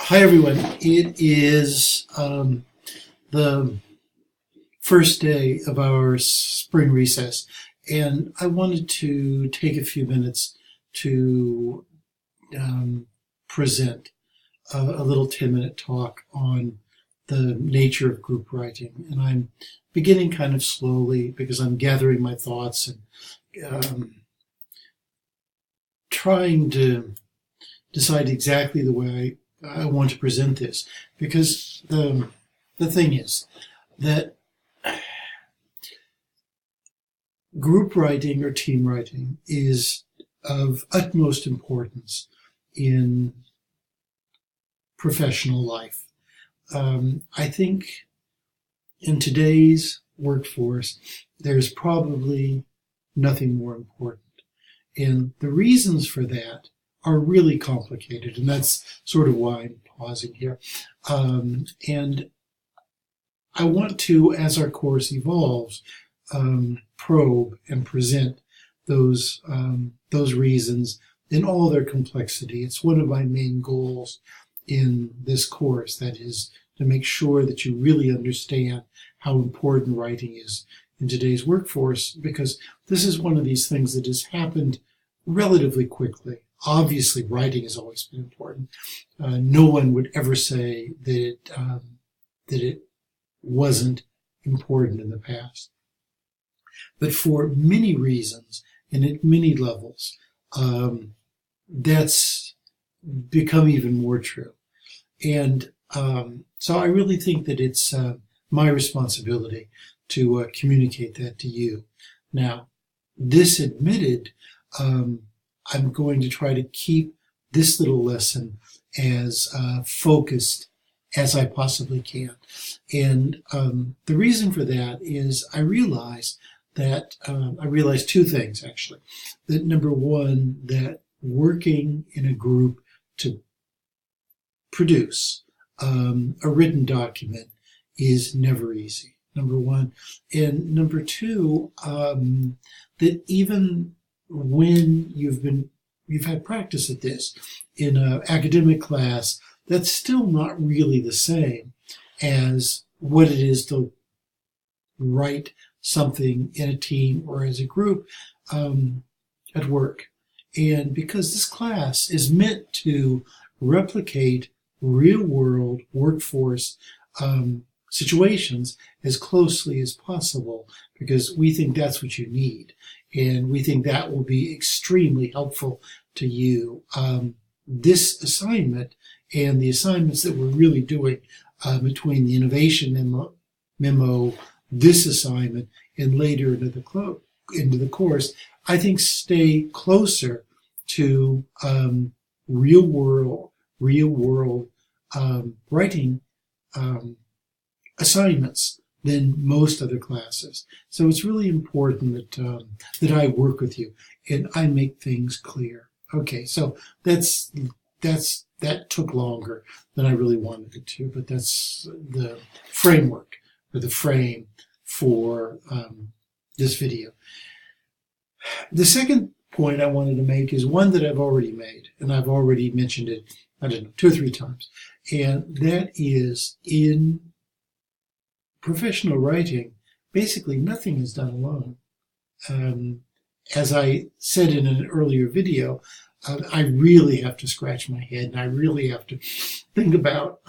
Hi, everyone. It is the first day of our spring recess, and I wanted to take a few minutes to present a little 10-minute talk on the nature of group writing. And I'm beginning kind of slowly because I'm gathering my thoughts and trying to decide exactly the way I want to present this, because the thing is that group writing or team writing is of utmost importance in professional life. I think in today's workforce, there's probably nothing more important. And the reasons for that are really complicated, and that's sort of why I'm pausing here. And I want to, as our course evolves, probe and present those reasons in all their complexity. It's one of my main goals in this course, that is to make sure that you really understand how important writing is in today's workforce, because this is one of these things that has happened relatively quickly. Obviously, writing has always been important. No one would ever say that it wasn't important in the past. But for many reasons and at many levels, that's become even more true. And so I really think that it's my responsibility to communicate that to you. Now, this admitted, I'm going to try to keep this little lesson as focused as I possibly can. And the reason for that is I realized two things, actually. That number one, that working in a group to produce a written document is never easy, number one. And number two, that even when you've had practice at this in an academic class, that's still not really the same as what it is to write something in a team or as a group at work. And because this class is meant to replicate real-world workforce situations as closely as possible, because we think that's what you need. And we think that will be extremely helpful to you. This assignment and the assignments that we're really doing between the innovation memo, this assignment, and later into the course, I think stay closer to real world writing assignments than most other classes. So it's really important that I work with you and I make things clear. Okay, so that took longer than I really wanted it to, but that's the framework or the frame for this video. The second point I wanted to make is one that I've already made, and I've already mentioned it, I don't know, 2 or 3 times, and that is in professional writing, basically nothing is done alone. As I said in an earlier video, I really have to scratch my head, and I really have to think about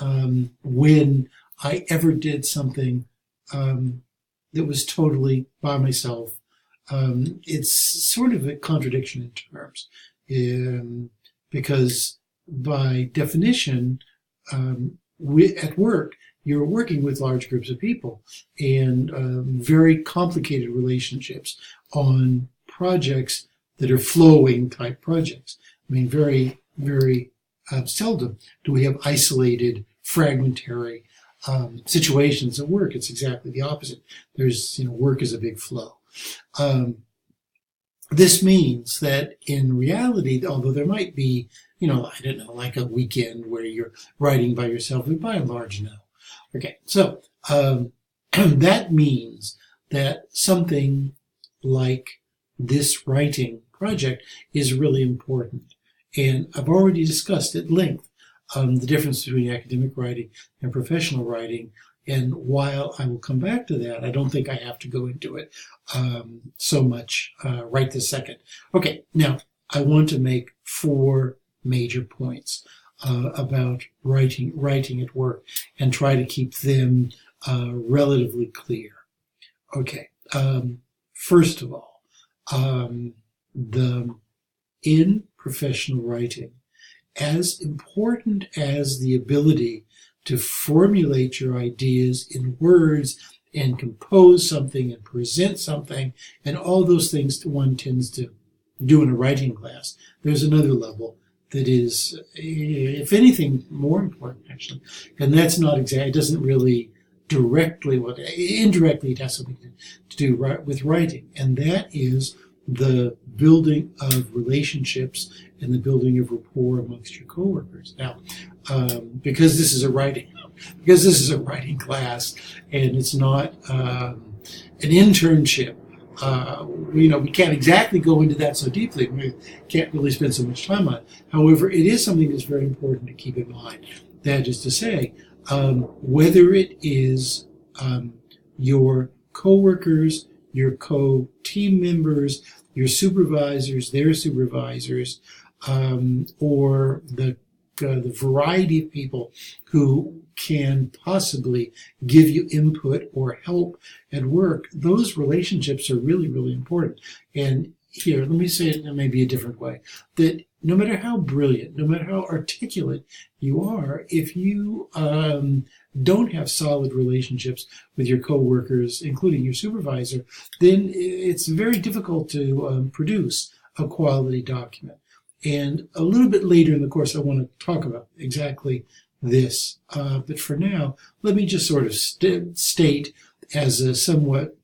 when I ever did something that was totally by myself. It's sort of a contradiction in terms, because by definition, at work, you're working with large groups of people and very complicated relationships on projects that are flowing type projects. I mean, very, very seldom do we have isolated, fragmentary situations at work. It's exactly the opposite. There's, work is a big flow. This means that in reality, although there might be, I don't know, like a weekend where you're writing by yourself, but by and large, no. Okay, so that means that something like this writing project is really important. And I've already discussed at length the difference between academic writing and professional writing. And while I will come back to that, I don't think I have to go into it so much right this second. Okay, now I want to make 4 major points about writing at work, and try to keep them relatively clear. Okay, first of all, in professional writing, as important as the ability to formulate your ideas in words and compose something and present something and all those things one tends to do in a writing class, there's another level that is, if anything, more important, actually. And that's not exactly, it doesn't really directly, indirectly it has something to do with writing. And that is the building of relationships and the building of rapport amongst your coworkers. Now, because this is a writing class and it's not an internship, we can't exactly go into that so deeply. We can't really spend so much time on it. However, it is something that's very important to keep in mind. That is to say, whether it is your coworkers, your co-team members, your supervisors, their supervisors, or the variety of people who can possibly give you input or help at work, those relationships are really, really important. And here, let me say it in maybe a different way, that no matter how brilliant, no matter how articulate you are, if you don't have solid relationships with your coworkers, including your supervisor, then it's very difficult to produce a quality document. And a little bit later in the course, I want to talk about exactly this. But for now, let me just sort of state as a somewhat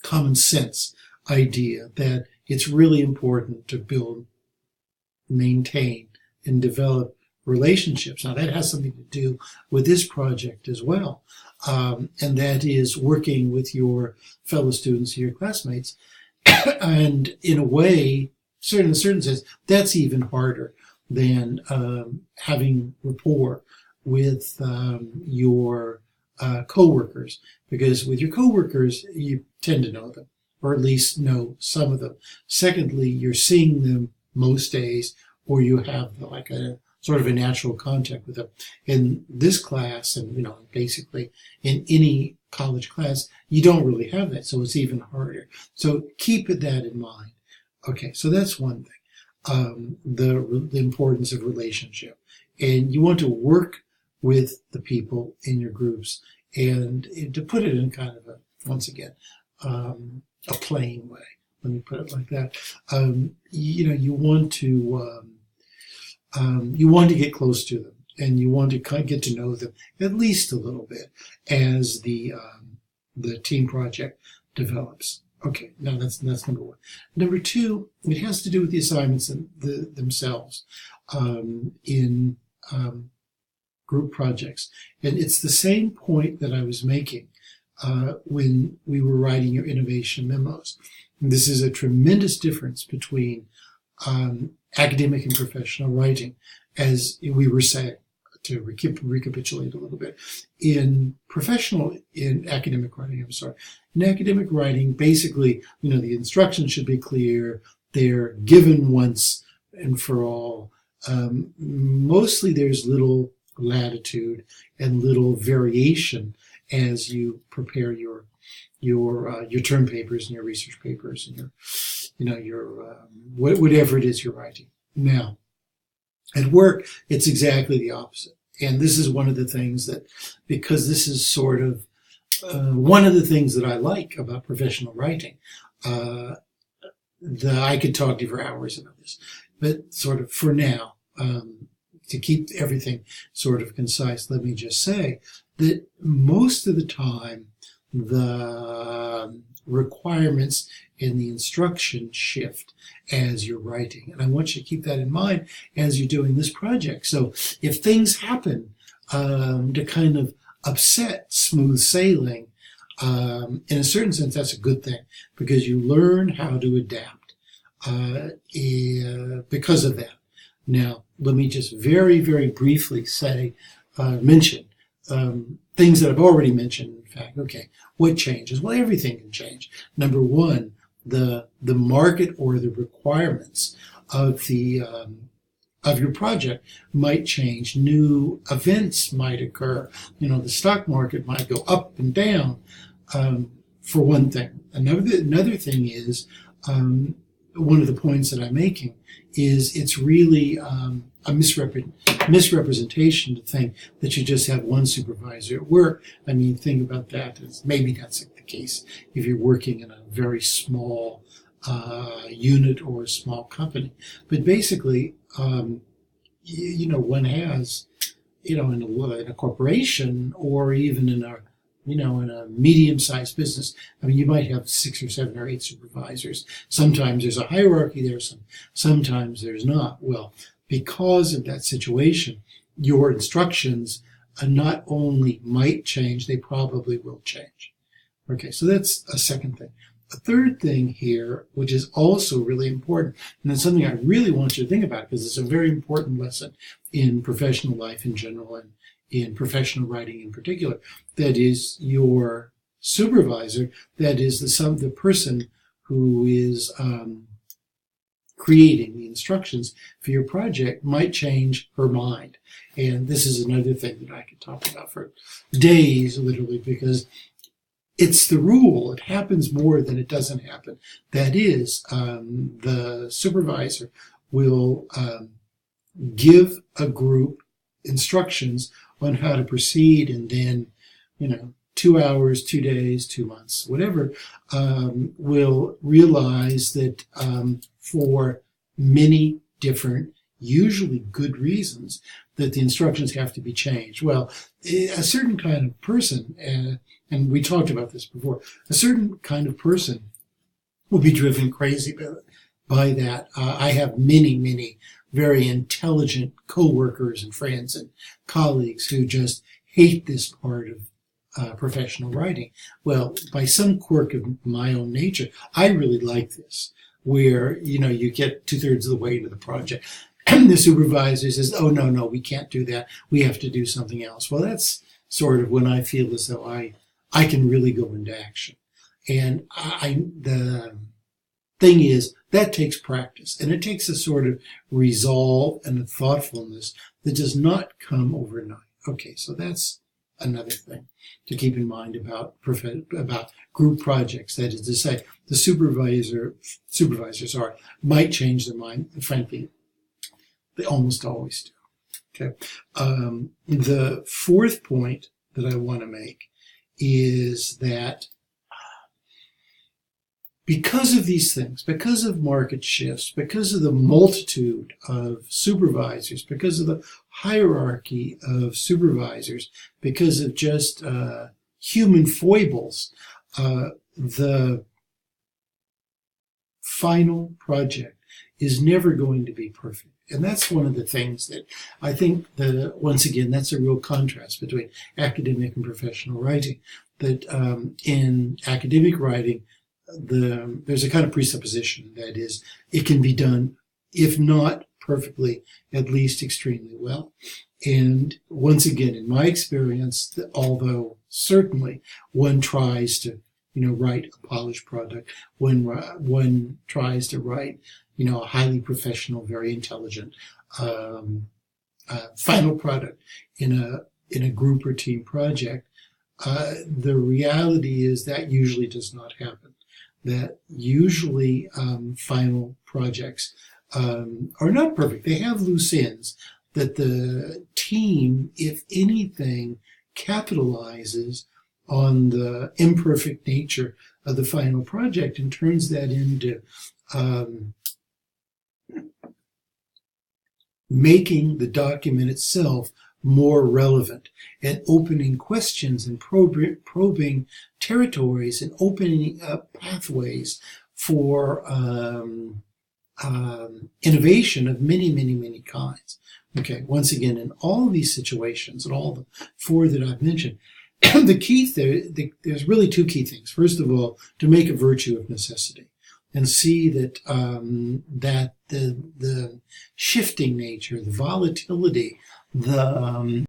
common sense idea that it's really important to build, maintain, and develop relationships. Now, that has something to do with this project as well. And that is working with your fellow students, your classmates. And in a way, in a certain sense, that's even harder than having rapport with your coworkers, because with your coworkers, you tend to know them, or at least know some of them. Secondly, you're seeing them most days, or you have like a sort of a natural contact with them. In this class, and basically in any college class, you don't really have that, so it's even harder. So keep that in mind. Okay, so that's one thing, the importance of relationship. And you want to work with the people in your groups, and to put it in kind of once again, a plain way. Let me put it like that. You want to get close to them, and you want to kind of get to know them at least a little bit as the team project develops. Okay, now that's number one. Number two, it has to do with the assignments themselves in group projects. And it's the same point that I was making when we were writing your innovation memos. And this is a tremendous difference between academic and professional writing, as we were saying, to recapitulate a little bit. In academic writing, basically, the instructions should be clear. They're given once and for all. Mostly there's little latitude and little variation as you prepare your term papers and your research papers and your whatever it is you're writing. Now, at work, it's exactly the opposite. And this is one of the things that, because this is sort of one of the things that I like about professional writing, I could talk to you for hours about this, but sort of for now, to keep everything sort of concise, let me just say that most of the time, the requirements in the instruction shift as you're writing. And I want you to keep that in mind as you're doing this project. So if things happen to kind of upset smooth sailing, in a certain sense, that's a good thing, because you learn how to adapt because of that. Now, let me just very, very briefly mention things that I've already mentioned. In fact, okay, what changes? Well, everything can change. Number one, the market or the requirements of your project might change. New events might occur. The stock market might go up and down. For one thing. Another thing is, one of the points that I'm making is it's really a misrepresentation to think that you just have one supervisor at work. I mean, think about that. Maybe that's the case if you're working in a very small unit or a small company. But basically, one has, in a corporation or even in a medium-sized business, I mean, you might have 6 or 7 or 8 supervisors. Sometimes there's a hierarchy there, sometimes there's not. Well, because of that situation, your instructions not only might change, they probably will change. Okay, so that's a second thing. A third thing here, which is also really important, and it's something I really want you to think about because it's a very important lesson in professional life in general and in professional writing in particular, that is your supervisor, that is the person who is creating the instructions for your project might change her mind. And this is another thing that I could talk about for days, literally, because it's the rule. It happens more than it doesn't happen. That is, the supervisor will give a group instructions on how to proceed, and then, 2 hours, 2 days, 2 months, whatever, will realize that for many different, usually good reasons, that the instructions have to be changed. Well, a certain kind of person, and we talked about this before, a certain kind of person will be driven crazy by that. I have many, many very intelligent coworkers and friends and colleagues who just hate this part of professional writing. Well, by some quirk of my own nature, I really like this, where, you get 2/3 of the way into the project and the supervisor says, oh, no, we can't do that. We have to do something else. Well, that's sort of when I feel as though I can really go into action. And the thing is, that takes practice, and it takes a sort of resolve and a thoughtfulness that does not come overnight. Okay, so that's another thing to keep in mind about group projects. That is to say, the supervisors might change their mind. Frankly, they almost always do. Okay. The fourth point that I want to make is that because of these things, because of market shifts, because of the multitude of supervisors, because of the hierarchy of supervisors, because of just human foibles, the final project is never going to be perfect. And that's one of the things that I think once again, that's a real contrast between academic and professional writing. That in academic writing, there's a kind of presupposition that is, it can be done, if not perfectly, at least extremely well. And once again, in my experience, although certainly one tries to, write a polished product, when one tries to write, a highly professional, very intelligent final product in a group or team project, the reality is that usually does not happen. That usually final projects are not perfect. They have loose ends that the team, if anything, capitalizes on the imperfect nature of the final project and turns that into making the document itself more relevant and opening questions and probing territories and opening up pathways for innovation of many, many, many kinds. Okay, once again, in all of these situations, and all the 4 that I've mentioned, the key there's really 2 key things. First of all, to make a virtue of necessity. and see that that the shifting nature, the volatility, the